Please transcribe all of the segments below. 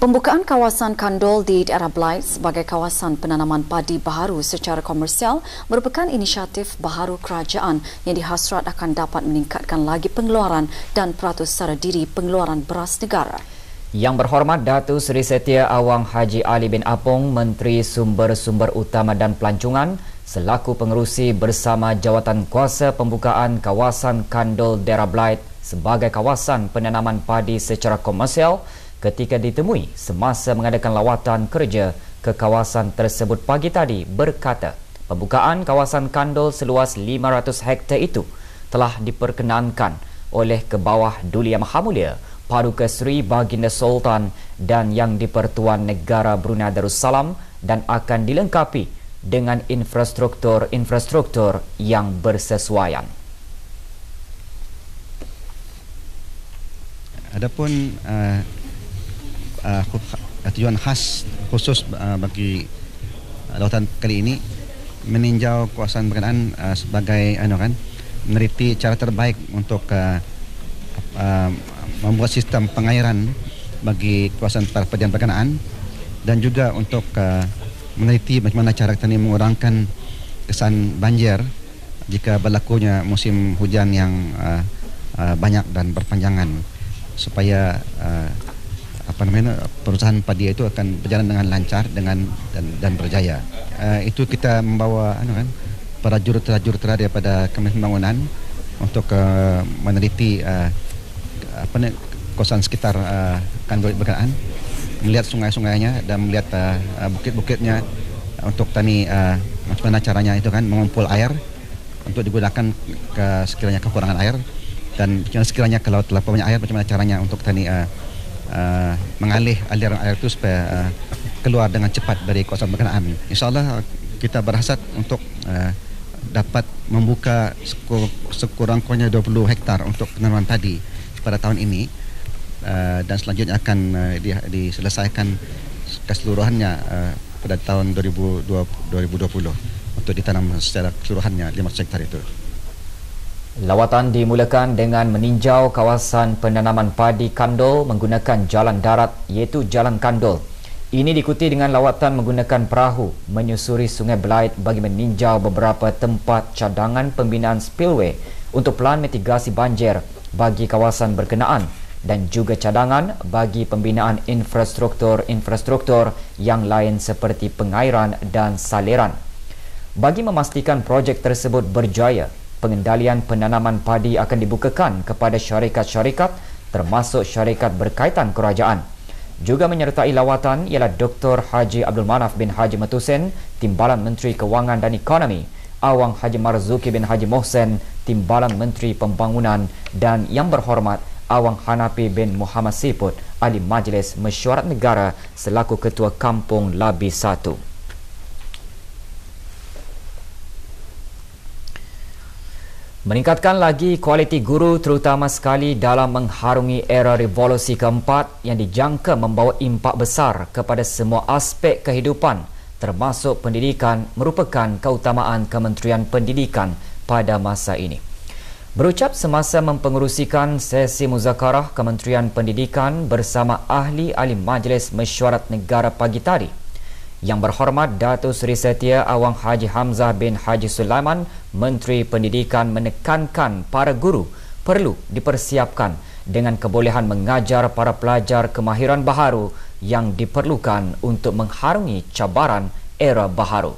Pembukaan kawasan Kandol di daerah Blight sebagai kawasan penanaman padi baharu secara komersial merupakan inisiatif baharu kerajaan yang dihasrat akan dapat meningkatkan lagi pengeluaran dan peratus sara diri pengeluaran beras negara. Yang berhormat Datuk Seri Setia Awang Haji Ali bin Apong, Menteri Sumber-Sumber Utama dan Pelancongan, selaku pengerusi bersama jawatan kuasa pembukaan kawasan Kandol daerah Blight sebagai kawasan penanaman padi secara komersial ketika ditemui semasa mengadakan lawatan kerja ke kawasan tersebut pagi tadi, berkata pembukaan kawasan Kandol seluas 500 hektar itu telah diperkenankan oleh Kebawah Duli Yang Maha Mulia Paduka Seri Baginda Sultan dan Yang di-Pertuan Negara Brunei Darussalam dan akan dilengkapi dengan infrastruktur yang bersesuaian. Adapun tujuan khas khusus bagi lawatan kali ini meninjau kawasan berkenaan sebagai meneliti cara terbaik untuk membuat sistem pengairan bagi kawasan perpadian berkenaan dan juga untuk meneliti bagaimana cara kita mengurangkan kesan banjir jika berlakunya musim hujan yang banyak dan berpanjangan supaya perusahaan padi itu akan berjalan dengan lancar dan berjaya. Itu kita membawa para juruterah daripada Kementerian Pembangunan untuk meneliti kawasan sekitar Kandol berkenaan, melihat sungai-sungainya dan melihat bukit-bukitnya untuk tani macam mana caranya itu mengumpul air untuk digunakan sekiranya kekurangan air, dan sekiranya kalau telah banyak air macam mana caranya untuk tani mengalih aliran air itu supaya keluar dengan cepat dari kawasan berkenaan. InsyaAllah kita berhasrat untuk dapat membuka sekurang-kurangnya 20 hektar untuk penanaman padi pada tahun ini, dan selanjutnya akan diselesaikan keseluruhannya pada tahun 2020 untuk ditanam secara keseluruhannya 500 hektar itu. Lawatan dimulakan dengan meninjau kawasan penanaman padi Kandol menggunakan jalan darat iaitu Jalan Kandol. Ini diikuti dengan lawatan menggunakan perahu menyusuri Sungai Blight bagi meninjau beberapa tempat cadangan pembinaan spillway untuk pelan mitigasi banjir bagi kawasan berkenaan dan juga cadangan bagi pembinaan infrastruktur yang lain seperti pengairan dan saliran. Bagi memastikan projek tersebut berjaya, pengendalian penanaman padi akan dibukakan kepada syarikat-syarikat termasuk syarikat berkaitan kerajaan. Juga menyertai lawatan ialah Dr. Haji Abdul Manaf bin Haji Matusen, Timbalan Menteri Kewangan dan Ekonomi, Awang Haji Marzuki bin Haji Mohsen, Timbalan Menteri Pembangunan, dan Yang Berhormat Awang Hanafi bin Muhammad Siput, Ahli Majlis Mesyuarat Negara selaku Ketua Kampung Labi 1. Meningkatkan lagi kualiti guru terutama sekali dalam mengharungi era revolusi keempat yang dijangka membawa impak besar kepada semua aspek kehidupan termasuk pendidikan merupakan keutamaan Kementerian Pendidikan pada masa ini. Berucap semasa mempengerusikan sesi muzakarah Kementerian Pendidikan bersama ahli-ahli Majlis Mesyuarat Negara pagi tadi, Yang Berhormat Datuk Seri Setia Awang Haji Hamzah bin Haji Sulaiman, Menteri Pendidikan menekankan para guru perlu dipersiapkan dengan kebolehan mengajar para pelajar kemahiran baharu yang diperlukan untuk mengharungi cabaran era baharu.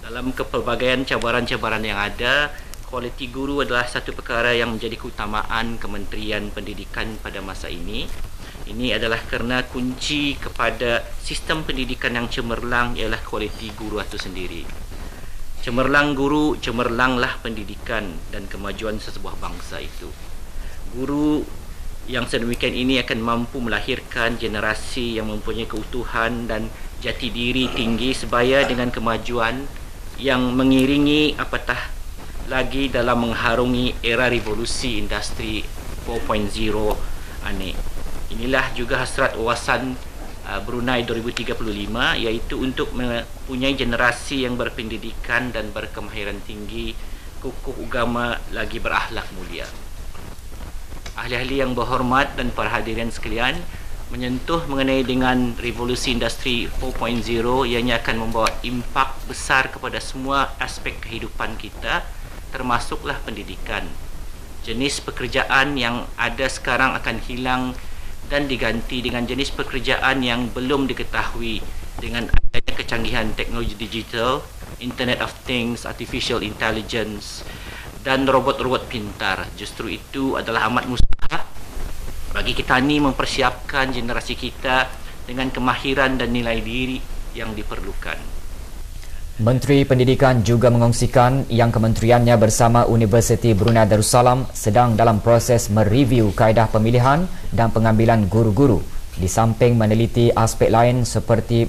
Dalam kepelbagaian cabaran-cabaran yang ada, kualiti guru adalah satu perkara yang menjadi keutamaan Kementerian Pendidikan pada masa ini. Ini adalah kerana kunci kepada sistem pendidikan yang cemerlang ialah kualiti guru itu sendiri. Cemerlang guru, cemerlanglah pendidikan dan kemajuan sesebuah bangsa itu. Guru yang sedemikian ini akan mampu melahirkan generasi yang mempunyai keutuhan dan jati diri tinggi sebaya dengan kemajuan yang mengiringi apatah lagi dalam mengharungi era revolusi industri 4.0 ini. Inilah juga hasrat wawasan Brunei 2035, iaitu untuk mempunyai generasi yang berpendidikan dan berkemahiran tinggi, kukuh agama lagi berakhlak mulia. ahli-ahli yang berhormat dan para hadirin sekalian, menyentuh mengenai dengan revolusi industri 4.0 ianya akan membawa impak besar kepada semua aspek kehidupan kita, termasuklah pendidikan. Jenis pekerjaan yang ada sekarang akan hilang dan diganti dengan jenis pekerjaan yang belum diketahui dengan adanya kecanggihan teknologi digital, Internet of Things, Artificial Intelligence dan robot-robot pintar. Justru itu adalah amat mustahil bagi kita ni mempersiapkan generasi kita dengan kemahiran dan nilai diri yang diperlukan. Menteri Pendidikan juga mengongsikan yang kementeriannya bersama Universiti Brunei Darussalam sedang dalam proses mereview kaedah pemilihan dan pengambilan guru-guru di samping meneliti aspek lain seperti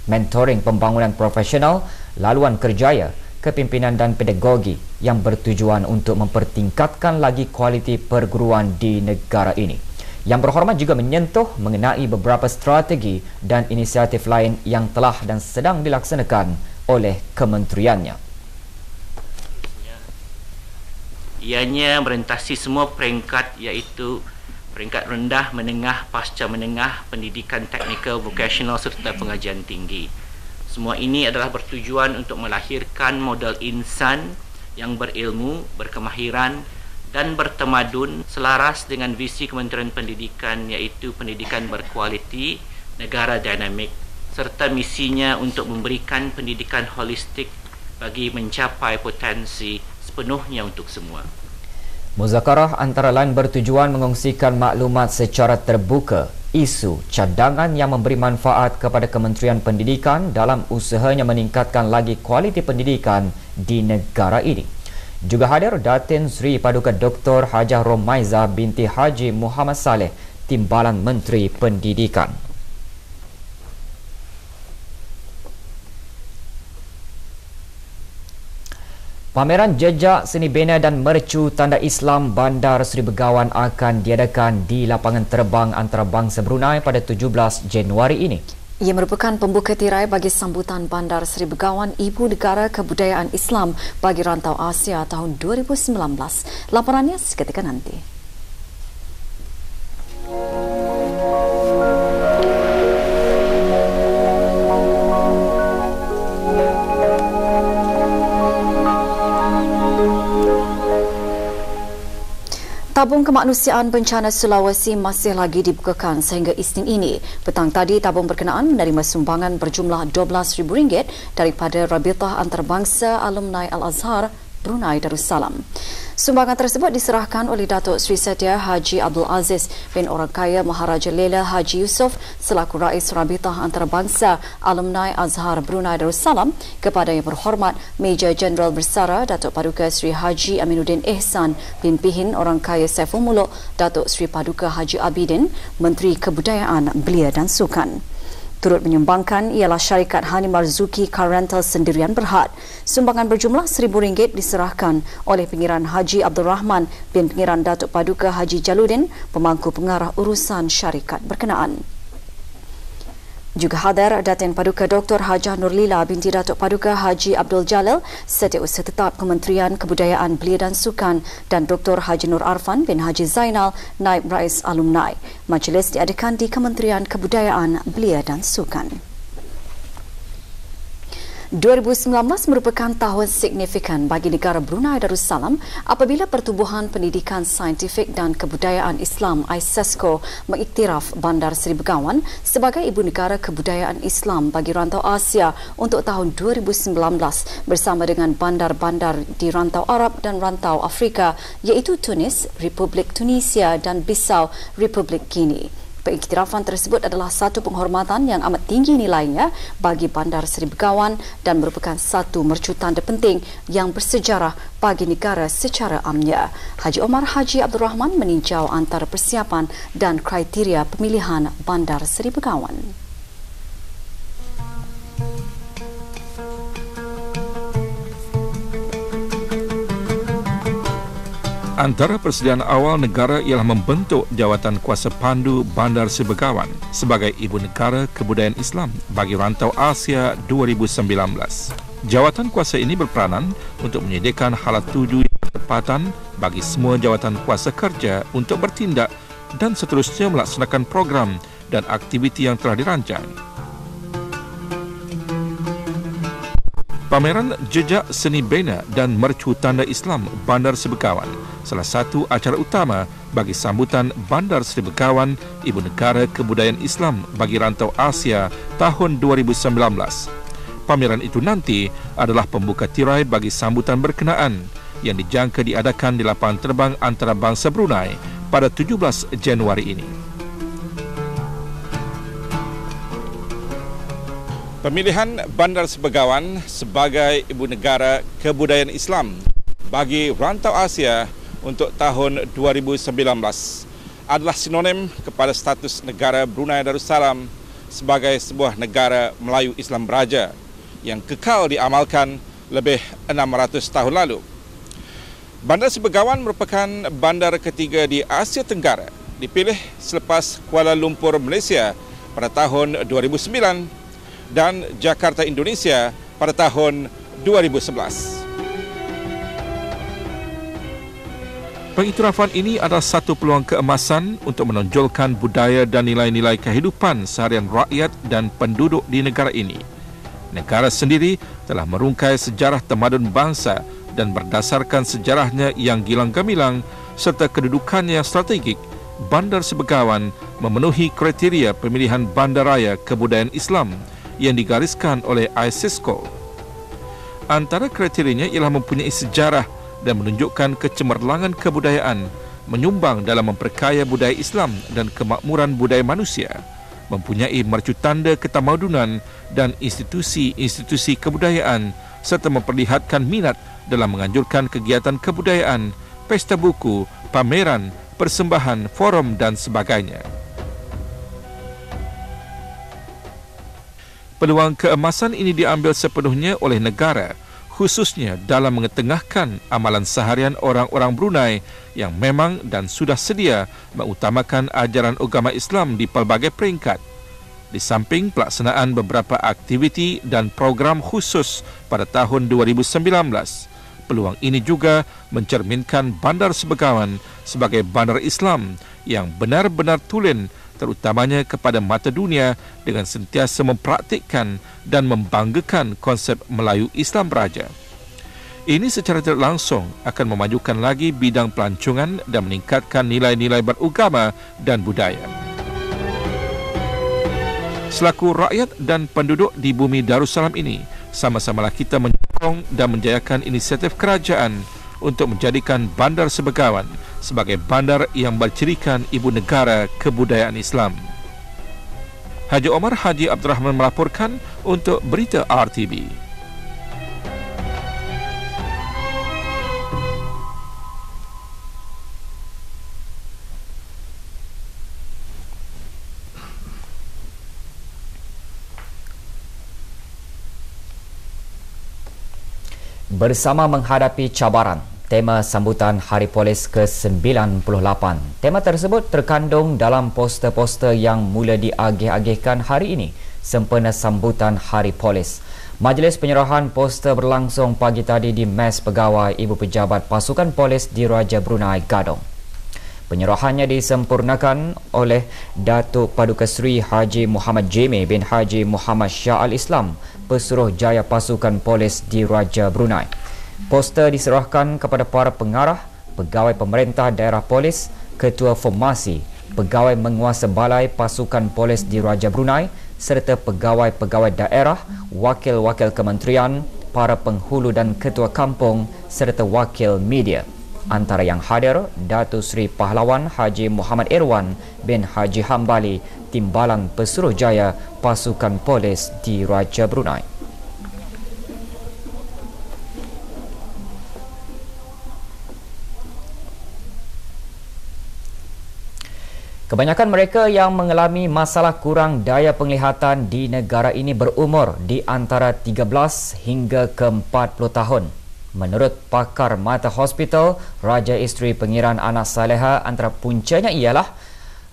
mentoring pembangunan profesional, laluan kerjaya, kepimpinan dan pedagogi yang bertujuan untuk mempertingkatkan lagi kualiti perguruan di negara ini. Yang berhormat juga menyentuh mengenai beberapa strategi dan inisiatif lain yang telah dan sedang dilaksanakan oleh kementeriannya. Ianya merentasi semua peringkat, iaitu peringkat rendah, menengah, pasca menengah, pendidikan teknikal, vocasional serta pengajian tinggi. Semua ini adalah bertujuan untuk melahirkan model insan yang berilmu, berkemahiran dan bertamadun selaras dengan visi Kementerian Pendidikan, iaitu pendidikan berkualiti, negara dinamik, serta misinya untuk memberikan pendidikan holistik bagi mencapai potensi sepenuhnya untuk semua. Muzakarah antara lain bertujuan mengongsikan maklumat secara terbuka, isu, cadangan yang memberi manfaat kepada Kementerian Pendidikan dalam usahanya meningkatkan lagi kualiti pendidikan di negara ini. Juga hadir Datin Sri Paduka Dr. Hajah Romaiza binti Haji Muhammad Saleh, Timbalan Menteri Pendidikan. Pameran jejak seni bina dan mercu tanda Islam Bandar Seri Begawan akan diadakan di lapangan terbang antarabangsa Brunei pada 17 Januari ini. Ia merupakan pembuka tirai bagi sambutan Bandar Seri Begawan Ibu Negara Kebudayaan Islam bagi Rantau Asia tahun 2019. Laporannya seketika nanti. Tabung Kemanusiaan Bencana Sulawesi masih lagi dibukakan sehingga Isnin ini. Petang tadi, tabung berkenaan menerima sumbangan berjumlah RM12,000 daripada Rabitah Antarabangsa Alumni Al-Azhar Brunei Darussalam. Sumbangan tersebut diserahkan oleh Datuk Seri Setia Haji Abdul Aziz bin Orangkaya Maharaja Lela Haji Yusof selaku Rais Rabitah Antarabangsa Alumni Azhar Brunei Darussalam kepada Yang Berhormat Major Jeneral Bersara Datuk Paduka Seri Haji Aminuddin Ehsan bin Pihin Orangkaya Saiful Muluk Datuk Seri Paduka Haji Abidin Menteri Kebudayaan Belia dan Sukan. Turut menyumbangkan ialah syarikat Hani Marzuki Car Rental Sendirian Berhad. Sumbangan berjumlah RM1,000 diserahkan oleh Pengiran Haji Abdul Rahman bin Pengiran Datuk Paduka Haji Jaluddin, pemangku pengarah urusan syarikat berkenaan. Juga hadir Datin Paduka Dr. Hajah Nurlila binti Datuk Paduka Haji Abdul Jalil, Setiausaha Tetap Kementerian Kebudayaan Belia dan Sukan dan Dr. Haji Nur Arfan bin Haji Zainal, Naib Rais Alumni. Majlis diadakan di Kementerian Kebudayaan Belia dan Sukan. 2019 merupakan tahun signifikan bagi negara Brunei Darussalam apabila Pertubuhan Pendidikan Saintifik dan Kebudayaan Islam (ISESCO) mengiktiraf Bandar Seri Begawan sebagai Ibu Negara Kebudayaan Islam bagi Rantau Asia untuk tahun 2019 bersama dengan bandar-bandar di Rantau Arab dan Rantau Afrika iaitu Tunis, Republik Tunisia dan Bissau, Republik Guinea. Pengiktirafan tersebut adalah satu penghormatan yang amat tinggi nilainya bagi Bandar Seri Begawan dan merupakan satu mercu tanda penting yang bersejarah bagi negara secara amnya. Haji Omar Haji Abdul Rahman meninjau antara persiapan dan kriteria pemilihan Bandar Seri Begawan. Antara persediaan awal negara ialah membentuk Jawatan Kuasa Pandu Bandar Seri Begawan sebagai Ibu Negara Kebudayaan Islam bagi Rantau Asia 2019. Jawatan kuasa ini berperanan untuk menyediakan halat tuju yang tepat kesempatan bagi semua jawatan kuasa kerja untuk bertindak dan seterusnya melaksanakan program dan aktiviti yang telah dirancang. Pameran Jejak Seni Bena dan Mercu Tanda Islam Bandar Seri Begawan, salah satu acara utama bagi sambutan Bandar Seri Begawan Ibu Negara Kebudayaan Islam bagi Rantau Asia tahun 2019. Pameran itu nanti adalah pembuka tirai bagi sambutan berkenaan yang dijangka diadakan di lapangan terbang antarabangsa Brunei pada 17 Januari ini. Pemilihan Bandar Seri Begawan sebagai Ibu Negara Kebudayaan Islam bagi Rantau Asia untuk tahun 2019 adalah sinonim kepada status negara Brunei Darussalam sebagai sebuah negara Melayu Islam Beraja yang kekal diamalkan lebih 600 tahun lalu. Bandar Seri Begawan merupakan bandar ketiga di Asia Tenggara, dipilih selepas Kuala Lumpur, Malaysia pada tahun 2009 dan Jakarta, Indonesia pada tahun 2011. Pengiktirafan ini adalah satu peluang keemasan untuk menonjolkan budaya dan nilai-nilai kehidupan seharian rakyat dan penduduk di negara ini. Negara sendiri telah merungkai sejarah tamadun bangsa dan berdasarkan sejarahnya yang gilang gemilang serta kedudukannya yang strategik, Bandar Seri Begawan memenuhi kriteria pemilihan Bandaraya Kebudayaan Islam yang digariskan oleh ISISCO. Antara kriterianya ialah mempunyai sejarah dan menunjukkan kecemerlangan kebudayaan, menyumbang dalam memperkaya budaya Islam dan kemakmuran budaya manusia, mempunyai mercu tanda ketamadunan dan institusi-institusi kebudayaan, serta memperlihatkan minat dalam menganjurkan kegiatan kebudayaan, pesta buku, pameran, persembahan, forum dan sebagainya. Peluang keemasan ini diambil sepenuhnya oleh negara, khususnya dalam mengetengahkan amalan seharian orang-orang Brunei yang memang dan sudah sedia mengutamakan ajaran agama Islam di pelbagai peringkat. Di samping pelaksanaan beberapa aktiviti dan program khusus pada tahun 2019, peluang ini juga mencerminkan Bandar Seri Begawan sebagai bandar Islam yang benar-benar tulen terutamanya kepada mata dunia dengan sentiasa mempraktikkan dan membanggakan konsep Melayu Islam Beraja. Ini secara tidak langsung akan memajukan lagi bidang pelancongan dan meningkatkan nilai-nilai beragama dan budaya. Selaku rakyat dan penduduk di bumi Darussalam ini, sama-samalah kita menyokong dan menjayakan inisiatif kerajaan untuk menjadikan Bandar Seri Begawan sebagai bandar yang bercirikan Ibu Negara Kebudayaan Islam. Haji Omar Haji Abdul Rahman melaporkan untuk Berita RTV. Bersama menghadapi cabaran, tema sambutan Hari Polis ke-98. Tema tersebut terkandung dalam poster-poster yang mula diagih-agihkan hari ini sempena sambutan Hari Polis. Majlis penyerahan poster berlangsung pagi tadi di Mes Pegawai Ibu Pejabat Pasukan Polis di Raja Brunei, Gadong. Penyerahannya disempurnakan oleh Datuk Paduka Seri Haji Muhammad Jeme bin Haji Muhammad Shah Al-Islam, Pesuruhjaya Pasukan Polis di Raja Brunei. Poster diserahkan kepada para pengarah, pegawai pemerintah daerah polis, ketua formasi, pegawai menguasa balai pasukan polis di Raja Brunei serta pegawai-pegawai daerah, wakil-wakil kementerian, para penghulu dan ketua kampung serta wakil media. Antara yang hadir, Datuk Seri Pahlawan Haji Muhammad Irwan bin Haji Hambali, Timbalan Pesuruhjaya Pasukan Polis di Raja Brunei. Kebanyakan mereka yang mengalami masalah kurang daya penglihatan di negara ini berumur di antara 13 hingga ke 40 tahun. Menurut pakar mata hospital Raja Isteri Pengiran Anas Saleha, antara puncanya ialah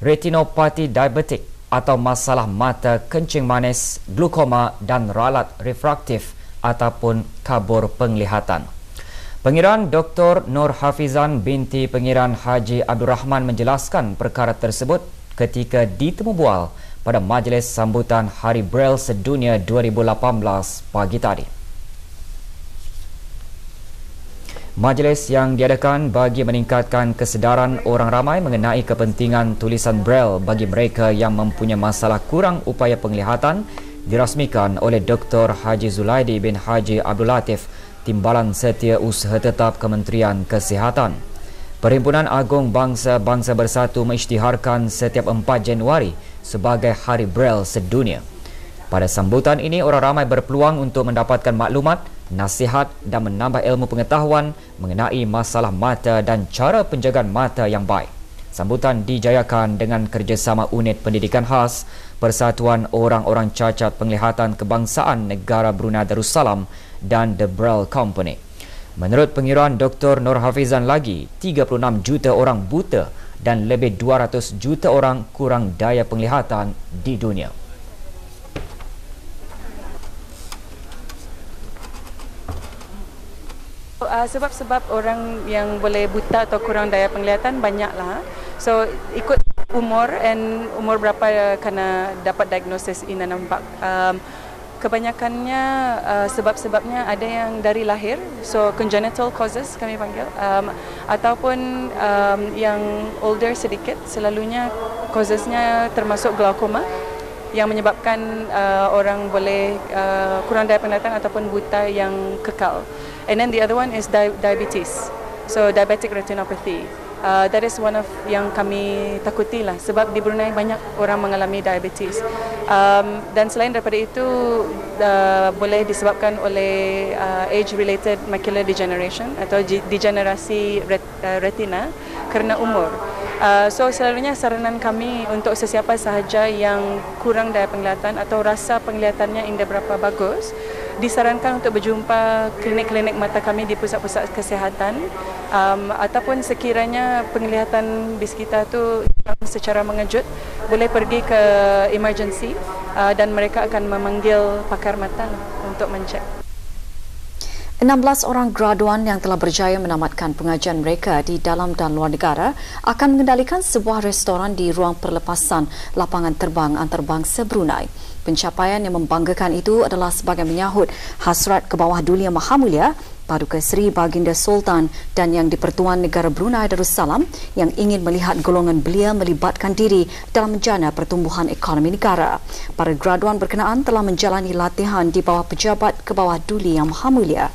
retinopati diabetik atau masalah mata kencing manis, glukoma dan ralat refraktif ataupun kabur penglihatan. Pengiran Dr. Nur Hafizan binti Pengiran Haji Abdul Rahman menjelaskan perkara tersebut ketika ditemu bual pada majlis sambutan Hari Braille Sedunia 2018 pagi tadi. Majlis yang diadakan bagi meningkatkan kesedaran orang ramai mengenai kepentingan tulisan Braille bagi mereka yang mempunyai masalah kurang upaya penglihatan dirasmikan oleh Dr. Haji Zulaidi bin Haji Abdul Latif, Timbalan Setia Usaha Tetap Kementerian Kesihatan. Perhimpunan Agung Bangsa-Bangsa Bersatu mengisytiharkan setiap 4 Januari sebagai Hari Braille Sedunia. Pada sambutan ini, orang ramai berpeluang untuk mendapatkan maklumat, nasihat dan menambah ilmu pengetahuan mengenai masalah mata dan cara penjagaan mata yang baik. Sambutan dijayakan dengan kerjasama Unit Pendidikan Khas Persatuan Orang-Orang Cacat Penglihatan Kebangsaan Negara Brunei Darussalam dan The Braille Company. Menurut pengiran Dr. Nur Hafizan lagi, 36 juta orang buta dan lebih 200 juta orang kurang daya penglihatan di dunia. Sebab-sebab orang yang boleh buta atau kurang daya penglihatan banyaklah. So ikut umur berapa kena dapat diagnosis ini nampak. Kebanyakannya sebab-sebabnya ada yang dari lahir, so congenital causes kami panggil, ataupun yang older sedikit, selalunya causesnya termasuk glaukoma yang menyebabkan orang boleh kurang daya penglihatan ataupun buta yang kekal. And then the other one is diabetes, so diabetic retinopathy. That is one of yang kami takuti lah, sebab di Brunei banyak orang mengalami diabetes. Dan selain daripada itu boleh disebabkan oleh age-related macular degeneration atau degenerasi retina kerana umur. So selalunya saranan kami untuk sesiapa sahaja yang kurang daya penglihatan atau rasa penglihatannya tidak berapa bagus, disarankan untuk berjumpa klinik-klinik mata kami di pusat-pusat kesihatan, ataupun sekiranya penglihatan di sekitar tu secara mengejut, boleh pergi ke emergency dan mereka akan memanggil pakar mata untuk mencek. 16 orang graduan yang telah berjaya menamatkan pengajian mereka di dalam dan luar negara akan mengendalikan sebuah restoran di ruang perlepasan lapangan terbang antarabangsa Brunei. Pencapaian yang membanggakan itu adalah sebagai menyahut hasrat ke bawah dunia Maha Mulia Paduka Seri Baginda Sultan dan Yang di-Pertuan Negara Brunei Darussalam yang ingin melihat golongan belia melibatkan diri dalam menjana pertumbuhan ekonomi negara. Para graduan berkenaan telah menjalani latihan di bawah pejabat ke bawah duli Yang Maha Mulia.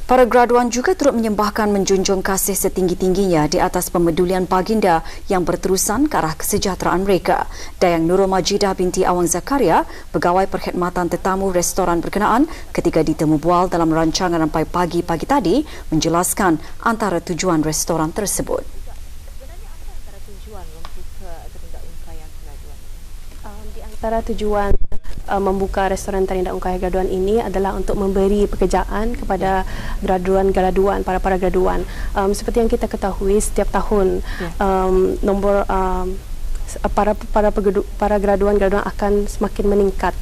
Para graduan juga turut menyembahkan menjunjung kasih setinggi-tingginya di atas pemedulian baginda yang berterusan ke arah kesejahteraan mereka. Dayang Nurul Majidah binti Awang Zakaria, pegawai perkhidmatan tetamu restoran berkenaan ketika ditemu bual dalam rancangan Rampai Pagi tadi, menjelaskan antara tujuan restoran tersebut. Di antara tujuan membuka restoran Tarindak Ungkaya graduan ini adalah untuk memberi pekerjaan kepada graduan-graduan, para graduan. Seperti yang kita ketahui, setiap tahun nombor para graduan-graduan akan semakin meningkat.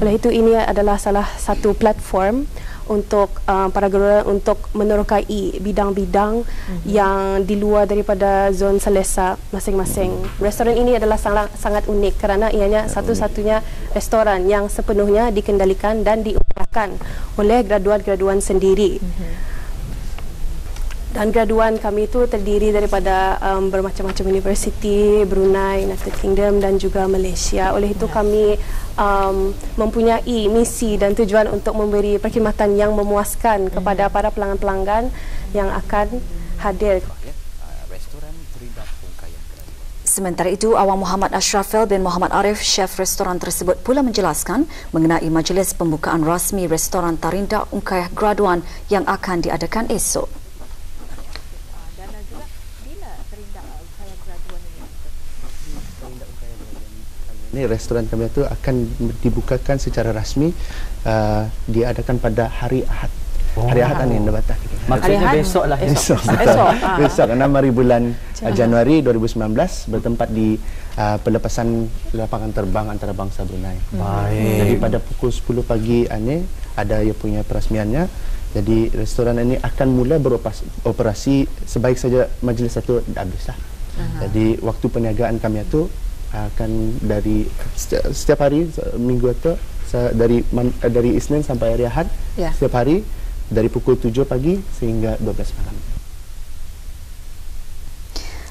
Oleh itu, ini adalah salah satu platform untuk para graduan untuk menerokai bidang-bidang yang di luar daripada zon selesa masing-masing. Restoran ini adalah sangat unik kerana ianya satu-satunya restoran yang sepenuhnya dikendalikan dan diupayakan oleh graduan-graduan sendiri. Dan graduan kami itu terdiri daripada bermacam-macam universiti, Brunei, United Kingdom dan juga Malaysia. Oleh itu kami mempunyai misi dan tujuan untuk memberi perkhidmatan yang memuaskan kepada para pelanggan-pelanggan yang akan hadir. Sementara itu, Awang Muhammad Ashrafil bin Muhammad Arif, chef restoran tersebut pula menjelaskan mengenai majlis pembukaan rasmi restoran Tarindak Ungkaya graduan yang akan diadakan esok. Ini restoran kami itu akan dibukakan secara rasmi, diadakan pada hari Ahad. Hari Ahad ini Nabata. Maksudnya besok lah. Besok 6 hari bulan Januari 2019 bertempat di pelepasan lapangan terbang antarabangsa Brunei. Baik. Jadi pada pukul 10 pagi ada ia punya perasmiannya. Jadi restoran ini akan mula beroperasi sebaik saja majlis itu habis lah. Jadi waktu perniagaan kami itu akan dari setiap hari minggu itu dari Isnin sampai hari Ahad, setiap hari dari pukul 7 pagi sehingga 12 malam.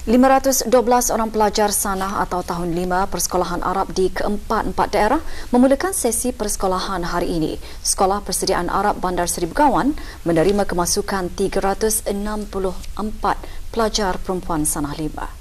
512 orang pelajar sanah atau tahun 5 persekolahan Arab di keempat-empat daerah memulakan sesi persekolahan hari ini. Sekolah Persediaan Arab Bandar Seribu Gawan menerima kemasukan 364 pelajar perempuan sanah 5.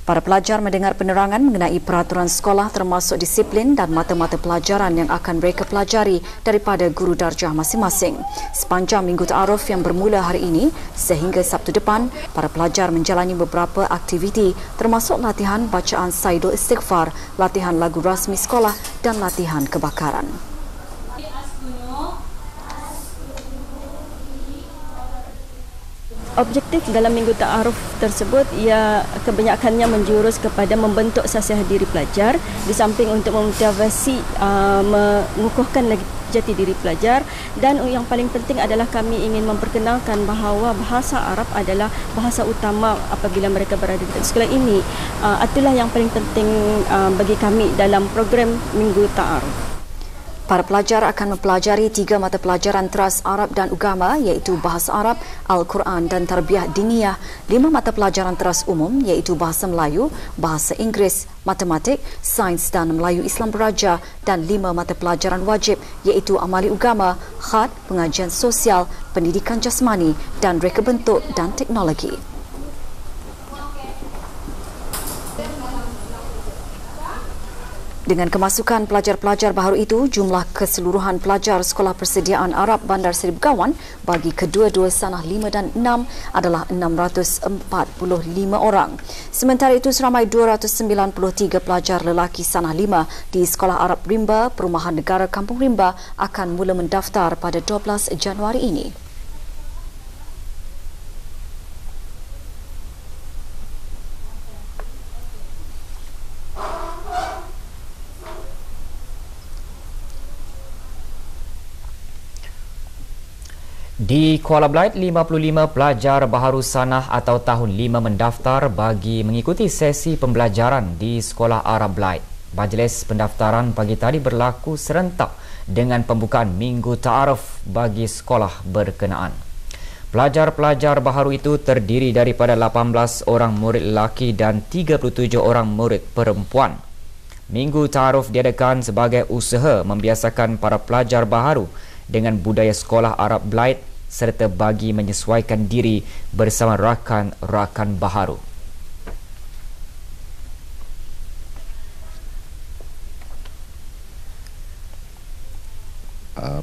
Para pelajar mendengar penerangan mengenai peraturan sekolah termasuk disiplin dan mata-mata pelajaran yang akan mereka pelajari daripada guru darjah masing-masing. Sepanjang Minggu Ta'aruf yang bermula hari ini sehingga Sabtu depan, para pelajar menjalani beberapa aktiviti termasuk latihan bacaan Saidul Istighfar, latihan lagu rasmi sekolah dan latihan kebakaran. Objektif dalam Minggu Ta'aruf tersebut ia kebanyakannya menjurus kepada membentuk sasiah diri pelajar di samping untuk memotivasi mengukuhkan lagi jati diri pelajar, dan yang paling penting adalah kami ingin memperkenalkan bahawa bahasa Arab adalah bahasa utama apabila mereka berada di sekolah ini. Itulah yang paling penting bagi kami dalam program Minggu Ta'aruf. Para pelajar akan mempelajari 3 mata pelajaran teras Arab dan Agama iaitu Bahasa Arab, Al-Quran dan Tarbiyah Diniyah, 5 mata pelajaran teras umum iaitu Bahasa Melayu, Bahasa Inggeris, Matematik, Sains dan Melayu Islam Beraja dan 5 mata pelajaran wajib iaitu Amali Agama, Khat, Pengajian Sosial, Pendidikan Jasmani dan Reka Bentuk dan Teknologi. Dengan kemasukan pelajar-pelajar baharu itu, jumlah keseluruhan pelajar Sekolah Persediaan Arab Bandar Seribu Gawan bagi kedua-dua sanah 5 dan 6 adalah 645 orang. Sementara itu, seramai 293 pelajar lelaki sanah 5 di Sekolah Arab Rimba, Perumahan Negara Kampung Rimba akan mula mendaftar pada 12 Januari ini. Di Kuala Belait, 55 pelajar baharu sanah atau tahun 5 mendaftar bagi mengikuti sesi pembelajaran di Sekolah Arab Belait. Majlis pendaftaran pagi tadi berlaku serentak dengan pembukaan Minggu Ta'aruf bagi sekolah berkenaan. Pelajar-pelajar baharu itu terdiri daripada 18 orang murid lelaki dan 37 orang murid perempuan. Minggu Ta'aruf diadakan sebagai usaha membiasakan para pelajar baharu dengan budaya sekolah Arab Belait serta bagi menyesuaikan diri bersama rakan-rakan baharu.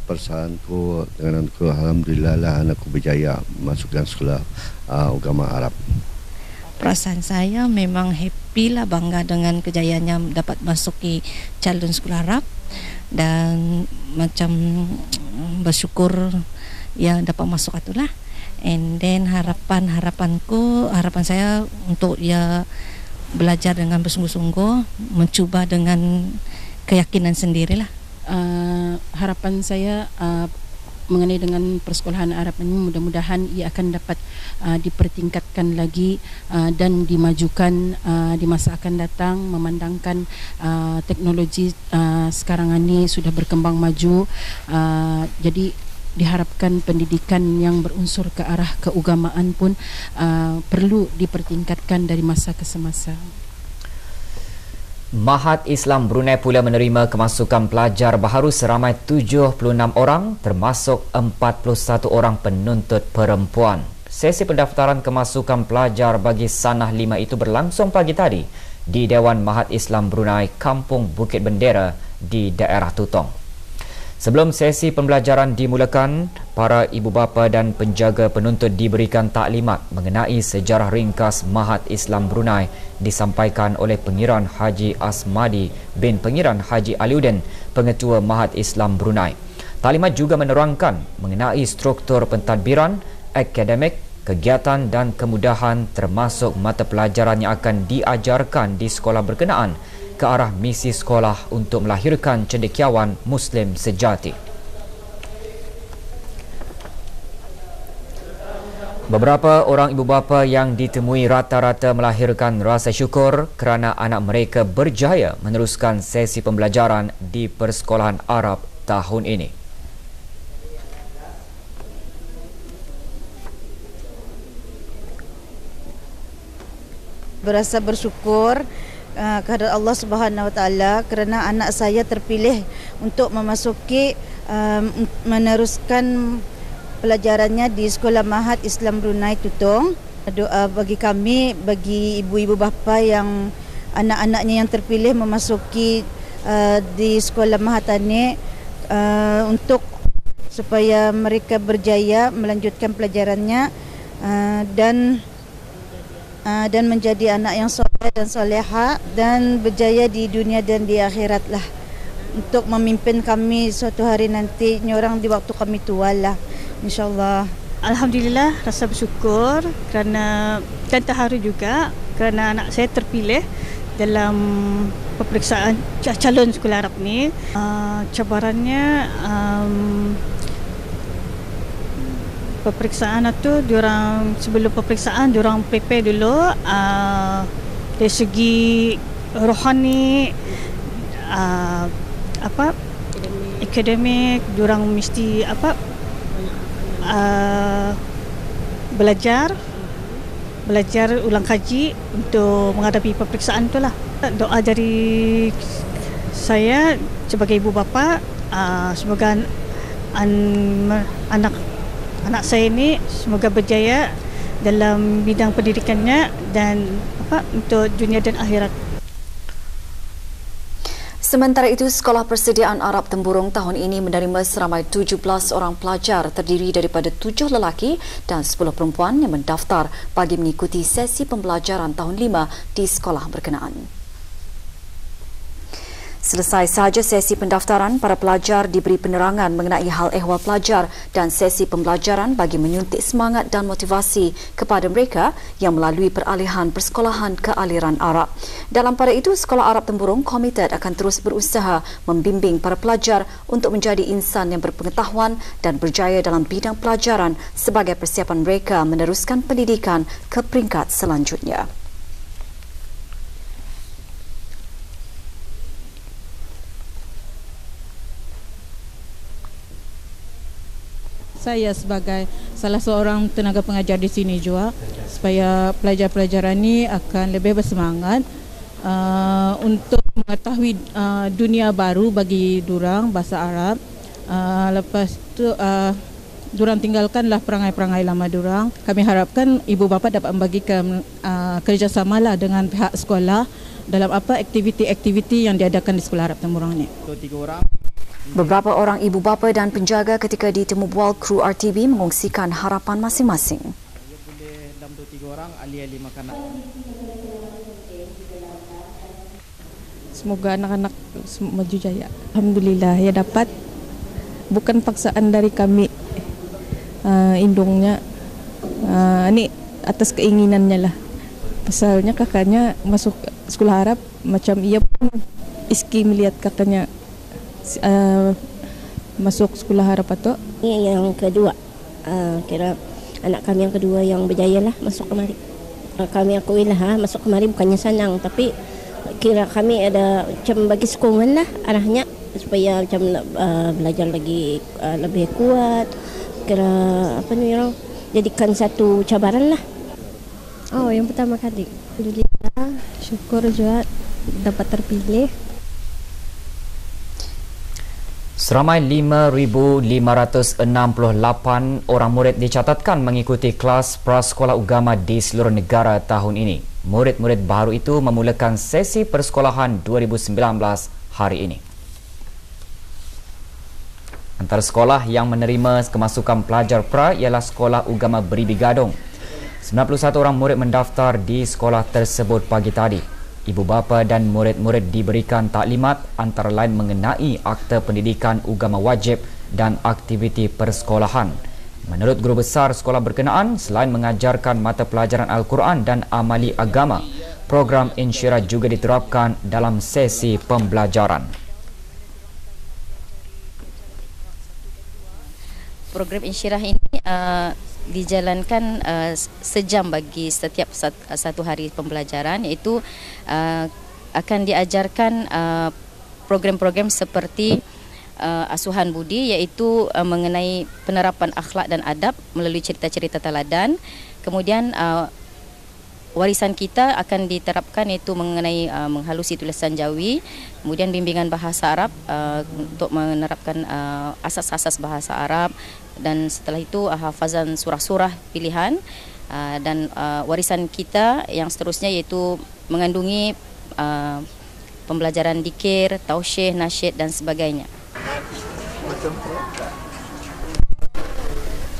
Perasaanku dengan anakku, alhamdulillah lah anakku berjaya masukkan sekolah agama Arab. Perasaan saya memang happy lah, bangga dengan kejayaannya dapat masuki calon sekolah Arab dan macam bersyukur yang dapat masuk itulah. And then harapan saya untuk ya belajar dengan bersungguh-sungguh, mencuba dengan keyakinan sendirilah. Harapan saya mengenai dengan persekolahan Arab ini, mudah-mudahan ia akan dapat dipertingkatkan lagi dan dimajukan di masa akan datang, memandangkan teknologi sekarang ini sudah berkembang maju. Jadi diharapkan pendidikan yang berunsur ke arah keagamaan pun perlu dipertingkatkan dari masa ke semasa. Mahat Islam Brunei pula menerima kemasukan pelajar baharu seramai 76 orang termasuk 41 orang penuntut perempuan. Sesi pendaftaran kemasukan pelajar bagi sanah 5 itu berlangsung pagi tadi di Dewan Mahat Islam Brunei Kampung Bukit Bendera di daerah Tutong. Sebelum sesi pembelajaran dimulakan, para ibu bapa dan penjaga penuntut diberikan taklimat mengenai sejarah ringkas Mahat Islam Brunei disampaikan oleh Pengiran Haji Asmadi bin Pengiran Haji Aliuddin, Pengetua Mahat Islam Brunei. Taklimat juga menerangkan mengenai struktur pentadbiran, akademik, kegiatan dan kemudahan termasuk mata pelajaran yang akan diajarkan di sekolah berkenaan ke arah misi sekolah untuk melahirkan cendekiawan Muslim sejati. Beberapa orang ibu bapa yang ditemui rata-rata melahirkan rasa syukur kerana anak mereka berjaya meneruskan sesi pembelajaran di Persekolahan Arab tahun ini. Berasa bersyukur kehadrat Allah Subhanahu Wa Taala kerana anak saya terpilih untuk memasuki meneruskan pelajarannya di Sekolah Mahat Islam Brunei Tutong. Doa bagi kami, bagi ibu-ibu bapa yang anak-anaknya yang terpilih memasuki di Sekolah Mahat ini untuk supaya mereka berjaya melanjutkan pelajarannya dan menjadi anak yang soleh dan soleha dan berjaya di dunia dan di akhirat lah, untuk memimpin kami suatu hari nanti nyorang di waktu kami tua lah, insyaAllah. Alhamdulillah, rasa bersyukur kerana dan terharu juga kerana anak saya terpilih dalam peperiksaan calon sekolah Arab ni. Cabarannya peperiksaan itu diorang sebelum peperiksaan diorang prepare dulu dari segi rohani akademik diorang mesti belajar ulang kaji untuk menghadapi peperiksaan itulah. Doa dari saya sebagai ibu bapa, semoga anak saya ini semoga berjaya dalam bidang pendidikannya dan untuk dunia dan akhirat. Sementara itu, Sekolah Persediaan Arab Temburong tahun ini menerima seramai 17 orang pelajar terdiri daripada 7 lelaki dan 10 perempuan yang mendaftar bagi mengikuti sesi pembelajaran tahun 5 di sekolah berkenaan. Selesai sahaja sesi pendaftaran, para pelajar diberi penerangan mengenai hal ehwal pelajar dan sesi pembelajaran bagi menyuntik semangat dan motivasi kepada mereka yang melalui peralihan persekolahan ke aliran Arab. Dalam pada itu, Sekolah Arab Temburong komited akan terus berusaha membimbing para pelajar untuk menjadi insan yang berpengetahuan dan berjaya dalam bidang pelajaran sebagai persiapan mereka meneruskan pendidikan ke peringkat selanjutnya. Saya sebagai salah seorang tenaga pengajar di sini juga, supaya pelajar-pelajar ini akan lebih bersemangat untuk mengetahui dunia baru bagi durang bahasa Arab. Lepas itu durang tinggalkanlah perangai-perangai lama durang. Kami harapkan ibu bapa dapat membagikan kerjasamalah dengan pihak sekolah dalam aktiviti-aktiviti yang diadakan di Sekolah Arab Temburong ini. Beberapa orang ibu bapa dan penjaga ketika ditemu bual kru RTB mengongsikan harapan masing-masing. Semoga anak-anak maju jaya. Alhamdulillah ya dapat, bukan paksaan dari kami, indungnya ini atas keinginannya lah. Pasalnya kakaknya masuk sekolah Arab, macam ia pun iski melihat kakaknya masuk sekolah Arab atau yang kedua, kira anak kami yang kedua yang berjaya lah masuk kemari. Kami akui lah masuk kemari bukannya senang, tapi kira kami ada macam bagi sokongan lah arahnya supaya macam belajar lagi lebih kuat. Kira orang jadikan satu cabaran lah. Oh, yang pertama kali. Alhamdulillah, syukur juga dapat terpilih. Seramai 5,568 orang murid dicatatkan mengikuti kelas prasekolah agama di seluruh negara tahun ini. Murid-murid baru itu memulakan sesi persekolahan 2019 hari ini. Antara sekolah yang menerima kemasukan pelajar pra ialah Sekolah Agama Beribi Gadong. 91 orang murid mendaftar di sekolah tersebut pagi tadi. Ibu bapa dan murid-murid diberikan taklimat antara lain mengenai Akta Pendidikan Agama Wajib dan aktiviti persekolahan. Menurut guru besar sekolah berkenaan, selain mengajarkan mata pelajaran Al-Quran dan amali agama, program Insyirah juga diterapkan dalam sesi pembelajaran. Program Insyirah ini dijalankan sejam bagi setiap satu hari pembelajaran, iaitu akan diajarkan program-program seperti asuhan budi, iaitu mengenai penerapan akhlak dan adab melalui cerita-cerita teladan. Kemudian warisan kita akan diterapkan, iaitu mengenai menghalusi tulisan Jawi. Kemudian bimbingan bahasa Arab untuk menerapkan asas-asas bahasa Arab. Dan setelah itu hafazan surah-surah pilihan. Dan warisan kita yang seterusnya iaitu mengandungi pembelajaran dikir, tausyih, nasyid dan sebagainya.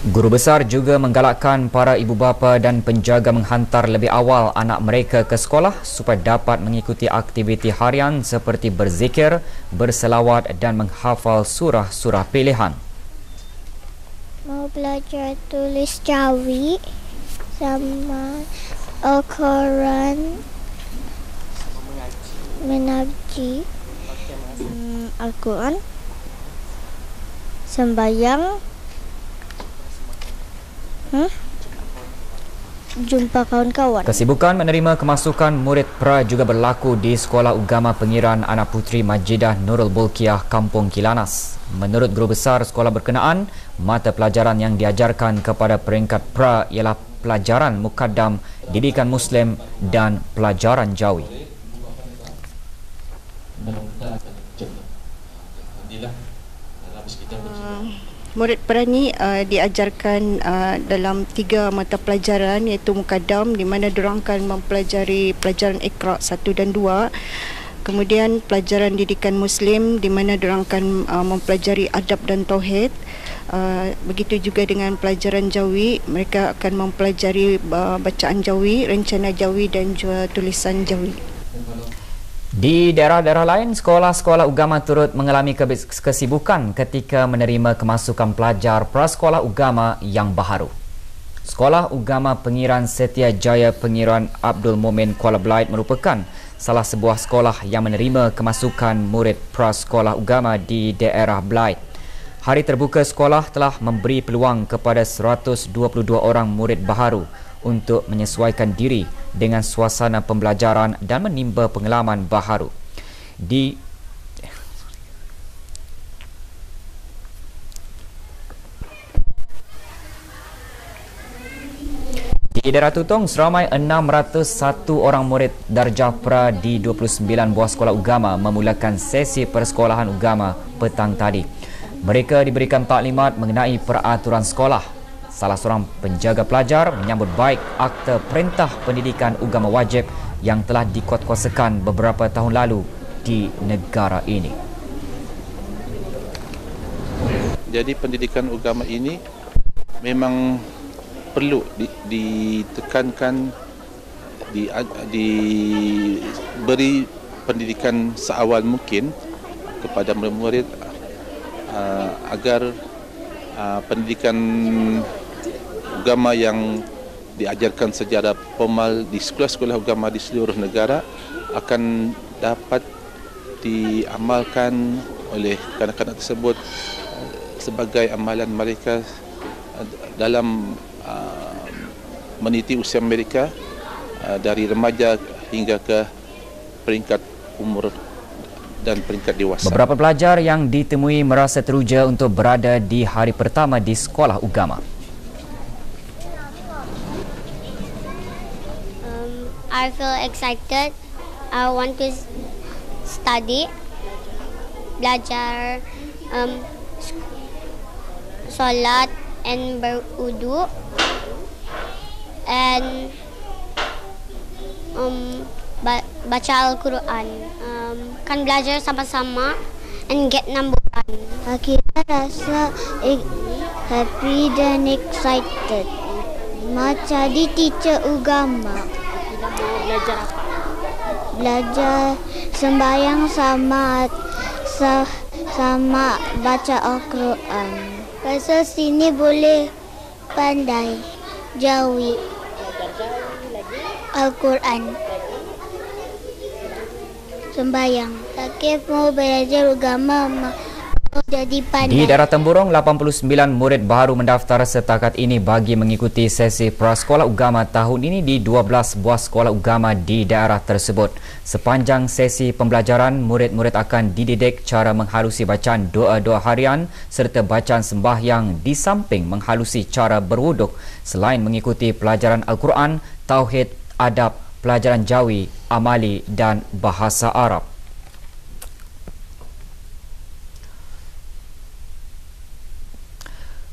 Guru besar juga menggalakkan para ibu bapa dan penjaga menghantar lebih awal anak mereka ke sekolah supaya dapat mengikuti aktiviti harian seperti berzikir, berselawat dan menghafal surah-surah pilihan. Mau belajar tulis Jawi sama Al-Quran, mengaji Al-Quran, sembahyang, jumpa kawan-kawan. Kesibukan menerima kemasukan murid pra juga berlaku di Sekolah Ugama Pengiran Anak Puteri Majidah Nurul Bulkiah, Kampung Kilanas. Menurut guru besar sekolah berkenaan, mata pelajaran yang diajarkan kepada peringkat pra ialah pelajaran mukaddam, didikan Muslim dan pelajaran Jawi. Murid perani diajarkan dalam 3 mata pelajaran, iaitu mukaddam, di mana diorang akan mempelajari pelajaran Iqra 1 dan 2. Kemudian pelajaran didikan Muslim, di mana diorang akan mempelajari adab dan tauhid. Begitu juga dengan pelajaran Jawi, mereka akan mempelajari bacaan Jawi, rencana Jawi dan juga tulisan Jawi. Di daerah-daerah lain, sekolah-sekolah agama turut mengalami kesibukan ketika menerima kemasukan pelajar prasekolah agama yang baharu. Sekolah Agama Pengiran Setia Jaya Pengiran Abdul Momen Kuala Belait merupakan salah sebuah sekolah yang menerima kemasukan murid prasekolah agama di daerah Belait. Hari terbuka sekolah telah memberi peluang kepada 122 orang murid baharu untuk menyesuaikan diri dengan suasana pembelajaran dan menimba pengalaman baharu. Di daerah Tutong, seramai 601 orang murid darjah pra di 29 buah sekolah agama memulakan sesi persekolahan agama petang tadi. Mereka diberikan taklimat mengenai peraturan sekolah. Salah seorang penjaga pelajar menyambut baik Akta Perintah Pendidikan Agama Wajib yang telah dikuatkuasakan beberapa tahun lalu di negara ini. Jadi pendidikan agama ini memang perlu ditekankan, diberi pendidikan seawal mungkin kepada murid-murid agar pendidikan agama yang diajarkan secara formal di sekolah-sekolah agama di seluruh negara akan dapat diamalkan oleh kanak-kanak tersebut sebagai amalan mereka dalam meniti usia mereka dari remaja hingga ke peringkat umur dan peringkat dewasa. Beberapa pelajar yang ditemui merasa teruja untuk berada di hari pertama di sekolah agama. I feel excited. I want to study, belajar, solat and berwudu, and baca Al-Quran. Kan belajar sama-sama and get number 1. Kita rasa happy dan excited. Macam di teacher agama. Belajar apa? Belajar sembahyang sama baca Al-Quran. Rasa sini boleh pandai. Jawi. Al-Quran. Sembayang. Takif mau belajar agama, mau jadi pandai. Di daerah Temburong, 89 murid baru mendaftar setakat ini bagi mengikuti sesi prasekolah agama tahun ini di 12 buah sekolah agama di daerah tersebut. Sepanjang sesi pembelajaran, murid-murid akan dididik cara menghalusi bacaan doa-doa harian serta bacaan sembahyang di samping menghalusi cara berwuduk selain mengikuti pelajaran Al-Quran, Tauhid, Adab, pelajaran Jawi, Amali dan Bahasa Arab.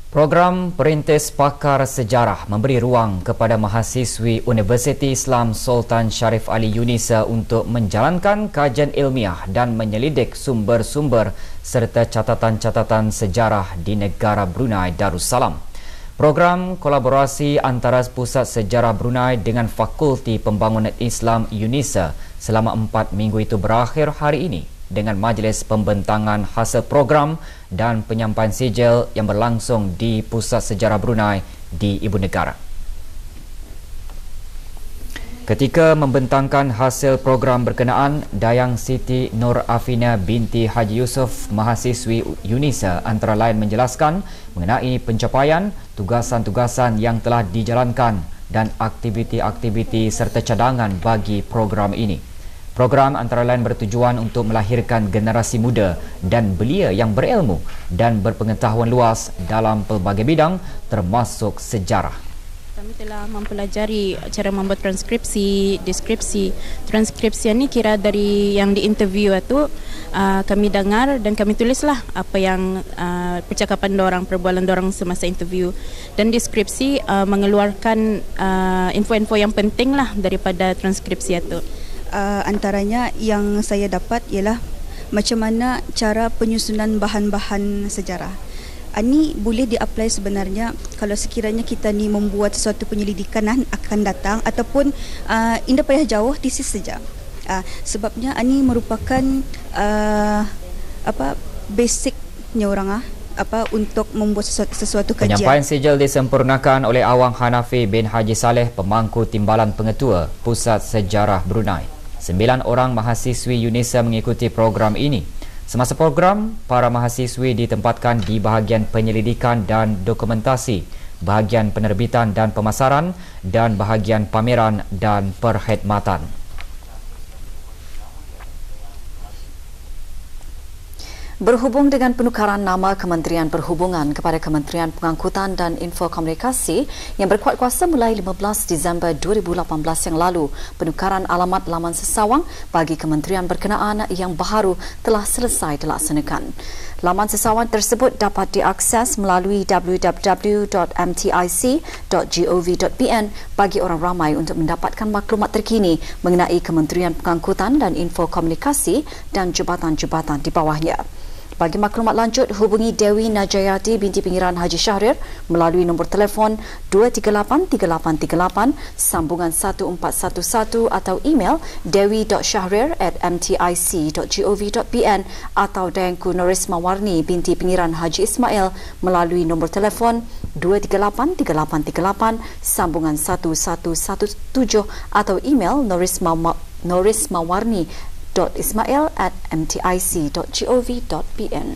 Program Perintis Pakar Sejarah memberi ruang kepada mahasiswi Universiti Islam Sultan Sharif Ali Yunisa untuk menjalankan kajian ilmiah dan menyelidik sumber-sumber serta catatan-catatan sejarah di negara Brunei Darussalam. Program kolaborasi antara Pusat Sejarah Brunei dengan Fakulti Pembangunan Islam Yunisa selama 4 minggu itu berakhir hari ini dengan majlis pembentangan hasil program dan penyampaian sijil yang berlangsung di Pusat Sejarah Brunei di Ibu Negara. Ketika membentangkan hasil program berkenaan, Dayang Siti Nur Afina binti Haji Yusof, mahasiswi Yunisa antara lain menjelaskan mengenai pencapaian, tugasan-tugasan yang telah dijalankan dan aktiviti-aktiviti serta cadangan bagi program ini. Program antara lain bertujuan untuk melahirkan generasi muda dan belia yang berilmu dan berpengetahuan luas dalam pelbagai bidang termasuk sejarah. Kami telah mempelajari cara membuat transkripsi, deskripsi. Transkripsi ini kira dari yang diinterview itu kami dengar dan kami tulislah apa yang percakapan dorang, perbualan dorang semasa interview. Dan deskripsi mengeluarkan info-info yang penting lah daripada transkripsi itu. Antaranya yang saya dapat ialah macam mana cara penyusunan bahan-bahan sejarah. Ini boleh di-apply sebenarnya kalau sekiranya kita ni membuat sesuatu penyelidikan akan datang ataupun indah payah jauh tesis saja. Sebabnya ini merupakan basicnya orang untuk membuat sesuatu kajian. Penyampaian sijil disempurnakan oleh Awang Hanafi bin Haji Saleh, pemangku timbalan pengetua Pusat Sejarah Brunei. 9 orang mahasiswi Yunisa mengikuti program ini. Semasa program, para mahasiswi ditempatkan di bahagian penyelidikan dan dokumentasi, bahagian penerbitan dan pemasaran dan bahagian pameran dan perkhidmatan. Berhubung dengan penukaran nama Kementerian Perhubungan kepada Kementerian Pengangkutan dan Infokomunikasi yang berkuat kuasa mulai 15 Disember 2018 yang lalu, penukaran alamat laman sesawang bagi kementerian berkenaan yang baharu telah selesai dilaksanakan. Laman sesawang tersebut dapat diakses melalui www.mtic.gov.pn bagi orang ramai untuk mendapatkan maklumat terkini mengenai Kementerian Pengangkutan dan Infokomunikasi dan jabatan-jabatan di bawahnya. Bagi maklumat lanjut, hubungi Dewi Najayati binti Pengiran Haji Syahrir melalui nombor telefon 238-3838, sambungan 1411 atau email dewi.syahrir@mtic.gov.pn atau Dayangku Norisma Warni binti Pengiran Haji Ismail melalui nombor telefon 238-3838, sambungan 1117 atau email norismawarni.ismail@mtic.gov.pn.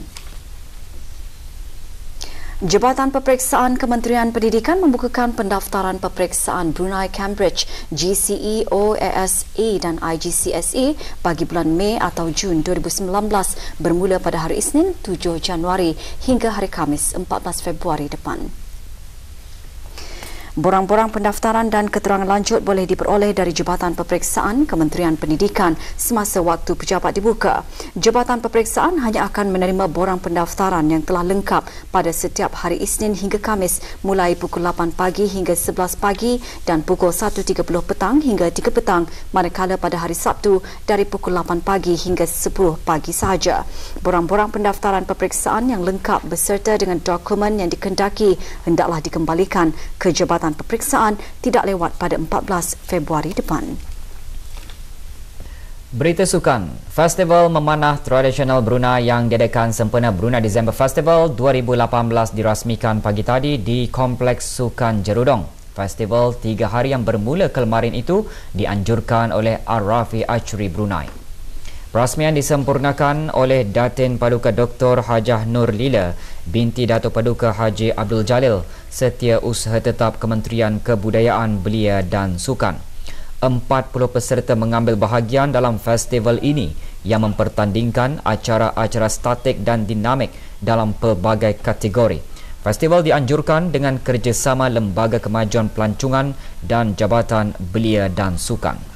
Jabatan Peperiksaan Kementerian Pendidikan membukakan pendaftaran peperiksaan Brunei Cambridge GCE, OASE dan IGCSE bagi bulan Mei atau Jun 2019 bermula pada hari Isnin 7 Januari hingga hari Khamis 14 Februari depan. Borang-borang pendaftaran dan keterangan lanjut boleh diperoleh dari Jabatan Peperiksaan Kementerian Pendidikan semasa waktu pejabat dibuka. Jabatan Peperiksaan hanya akan menerima borang pendaftaran yang telah lengkap pada setiap hari Isnin hingga Khamis mulai pukul 8 pagi hingga 11 pagi dan pukul 1.30 petang hingga 3 petang, manakala pada hari Sabtu dari pukul 8 pagi hingga 10 pagi sahaja. Borang-borang pendaftaran peperiksaan yang lengkap beserta dengan dokumen yang dikendaki hendaklah dikembalikan ke Jabatan Peperiksaan tidak lewat pada 14 Februari depan. Berita sukan. Festival Memanah Tradisional Brunei yang diadakan sempena Brunei December Festival 2018 dirasmikan pagi tadi di Kompleks Sukan Jerudong. Festival 3 hari yang bermula kemarin itu dianjurkan oleh Ar-Rafi Archery Brunei. Perasmian disempurnakan oleh Datin Paduka Dr. Hajah Nur Lila binti Datuk Paduka Haji Abdul Jalil, Setiausaha Tetap Kementerian Kebudayaan, Belia dan Sukan. 40 peserta mengambil bahagian dalam festival ini yang mempertandingkan acara-acara statik dan dinamik dalam pelbagai kategori. Festival dianjurkan dengan kerjasama Lembaga Kemajuan Pelancongan dan Jabatan Belia dan Sukan.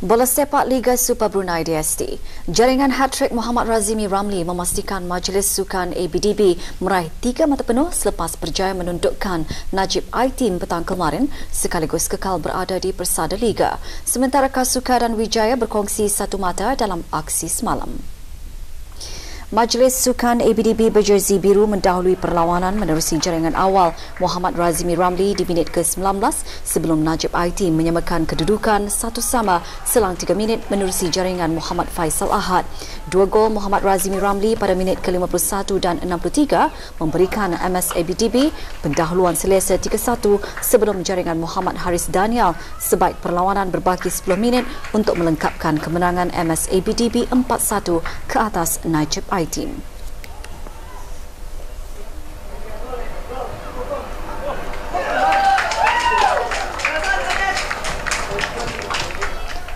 Bola sepak Liga Super Brunei DST. Jaringan hat-trick Muhammad Razimi Ramli memastikan Majlis Sukan ABDB meraih 3 mata penuh selepas berjaya menundukkan Najib I-Team petang kemarin sekaligus kekal berada di persada Liga. Sementara Kasuka dan Wijaya berkongsi 1 mata dalam aksi semalam. Majlis Sukan ABDB berjersey biru mendahului perlawanan menerusi jaringan awal Muhammad Razimi Ramli di minit ke-19 sebelum Najib I-Team menyamakan kedudukan 1-1 selang 3 minit menerusi jaringan Muhammad Faisal Ahad. 2 gol Muhammad Razimi Ramli pada minit ke-51 dan 63 memberikan MS ABDB pendahuluan selesa 3-1 sebelum jaringan Muhammad Haris Daniel sebaik perlawanan berbaki 10 minit untuk melengkapkan kemenangan MS ABDB 4-1 ke atas Najib I-Team.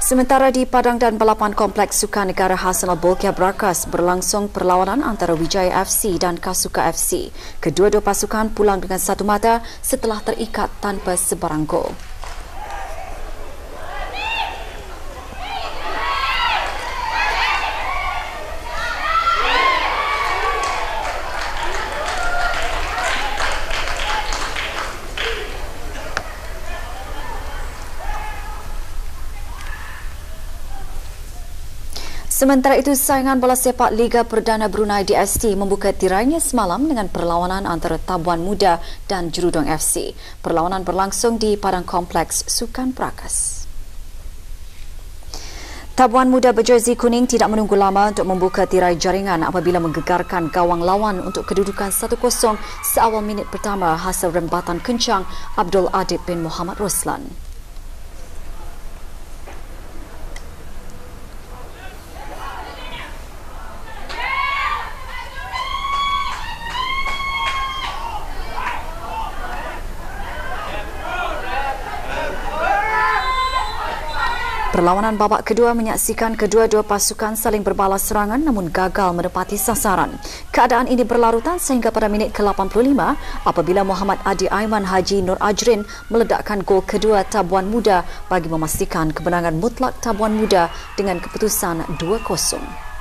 Sementara di Padang dan Balapan Kompleks Sukan Negara Hasan Al-Bolkiah Brakas berlangsung perlawanan antara Wijaya FC dan Kasuka FC. Kedua-dua pasukan pulang dengan 1 mata setelah terikat tanpa sebarang gol. Sementara itu, saingan bola sepak Liga Perdana Brunei DST membuka tirainya semalam dengan perlawanan antara Tabuan Muda dan Jerudong FC. Perlawanan berlangsung di Padang Kompleks Sukan Brakas. Tabuan Muda berjersey kuning tidak menunggu lama untuk membuka tirai jaringan apabila menggegarkan gawang lawan untuk kedudukan 1-0 seawal minit pertama hasil rembatan kencang Abdul Adib bin Muhammad Roslan. Perlawanan babak kedua menyaksikan kedua-dua pasukan saling berbalas serangan namun gagal menepati sasaran. Keadaan ini berlarutan sehingga pada minit ke-85 apabila Muhammad Adi Aiman Haji Nur Ajrin meledakkan gol kedua Tabuan Muda bagi memastikan kemenangan mutlak Tabuan Muda dengan keputusan 2-0.